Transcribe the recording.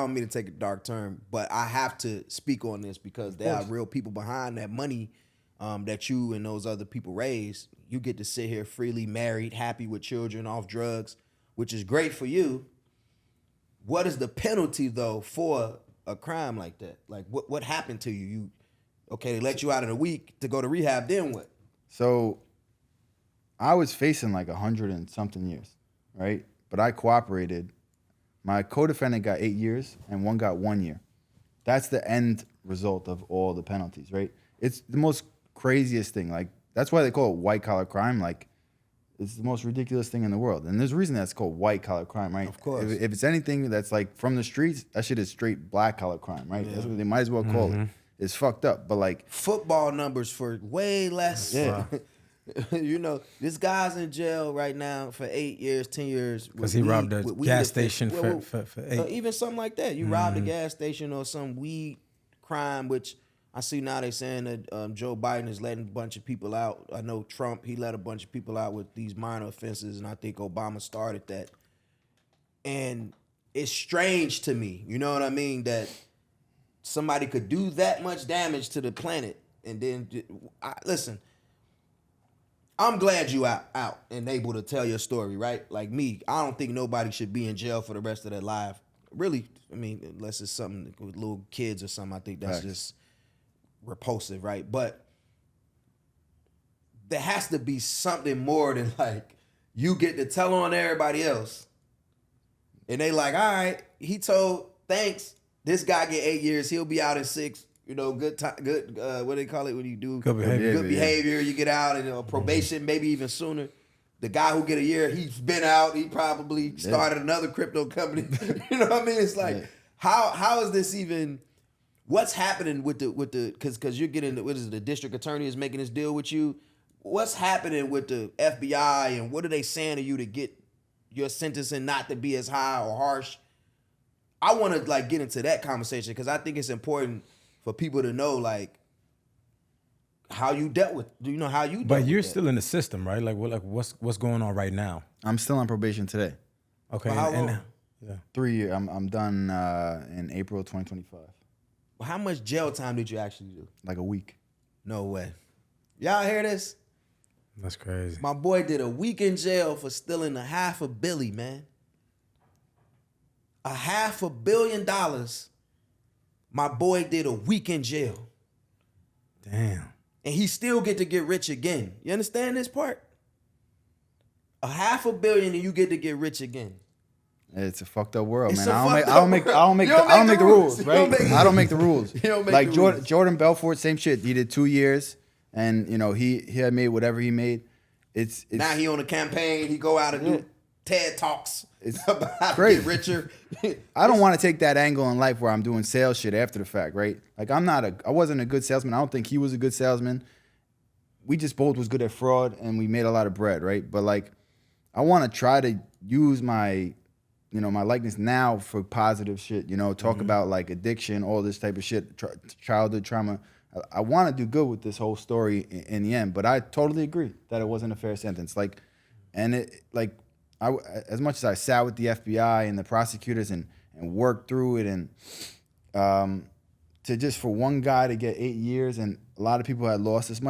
don't mean to take a dark turn, but I have to speak on this because there are real people behind that money that you and those other people raise. You get to sit here freely, married, happy with children, off drugs, which is great for you. What is the penalty though for a crime like that? Like what happened to you? They let you out in a week to go to rehab, then what? So I was facing like 100 and something years, right? But I cooperated. My co-defendant got 8 years and one got 1 year. That's the end result of all the penalties, right? It's the most craziest thing. Like, that's why they call it white collar crime. Like, it's the most ridiculous thing in the world. And there's a reason that's called white collar crime, right? Of course. If it's anything that's like from the streets, that shit is straight black collar crime, right? Yeah. That's what they might as well call it. It's fucked up. But like football numbers for way less. Yeah. You know, this guy's in jail right now for 8 years, 10 years. Because he robbed a gas station for 8. Even something like that. You robbed a gas station or some weed crime, which I see now they saying that Joe Biden is letting a bunch of people out. I know Trump, he let a bunch of people out with these minor offenses, and I think Obama started that. And it's strange to me, you know what I mean, that somebody could do that much damage to the planet. And then, listen, I'm glad you out and able to tell your story, right? Like me, I don't think nobody should be in jail for the rest of their life. Really, I mean, unless it's something with little kids or something, I think that's just repulsive, right? But there has to be something more than like you get to tell on everybody else. And they like, all right, he told, thanks, this guy get 8 years, he'll be out in 6. You know, good what do they call it when you do good behavior? Good behavior. You get out and probation, maybe even sooner. The guy who get a year, he's been out. He probably started another crypto company. You know what I mean? It's like, how is this even? What's happening with the because you're getting what is it, the district attorney is making this deal with you? What's happening with the FBI and what are they saying to you to get your sentencing not to be as high or harsh? I want to like get into that conversation because I think it's important for people to know, like, how you dealt with, you know, how you dealt But you're with still in the system, right? Like what's going on right now? I'm still on probation today. Okay. For how long? Yeah. 3 years. I'm done in April 2025. Well, how much jail time did you actually do? Like a week. No way. Y'all hear this? That's crazy. My boy did a week in jail for stealing $500 million, man. $500 million. My boy did a week in jail. Damn. And he still get to get rich again. You understand this part? $500 million and you get to get rich again. It's a fucked up world, It's man. a I don't make the rules, right? I don't make the rules. You don't make like the rules. Jordan Belfort, same shit. He did 2 years, and you know he had made whatever he made. It's now he on a campaign. He go out and do TED Talks. It's about how to crazy. get richer. I don't want to take that angle in life where I'm doing sales shit after the fact, right? Like I wasn't a good salesman. I don't think he was a good salesman. We just both was good at fraud and we made a lot of bread, right? But like, I want to try to use my, my likeness now for positive shit, talk about like addiction, all this type of shit, childhood trauma. I want to do good with this whole story in the end, but I totally agree that it wasn't a fair sentence. As much as I sat with the FBI and the prosecutors and worked through it, and to just for one guy to get 8 years, and a lot of people had lost this money.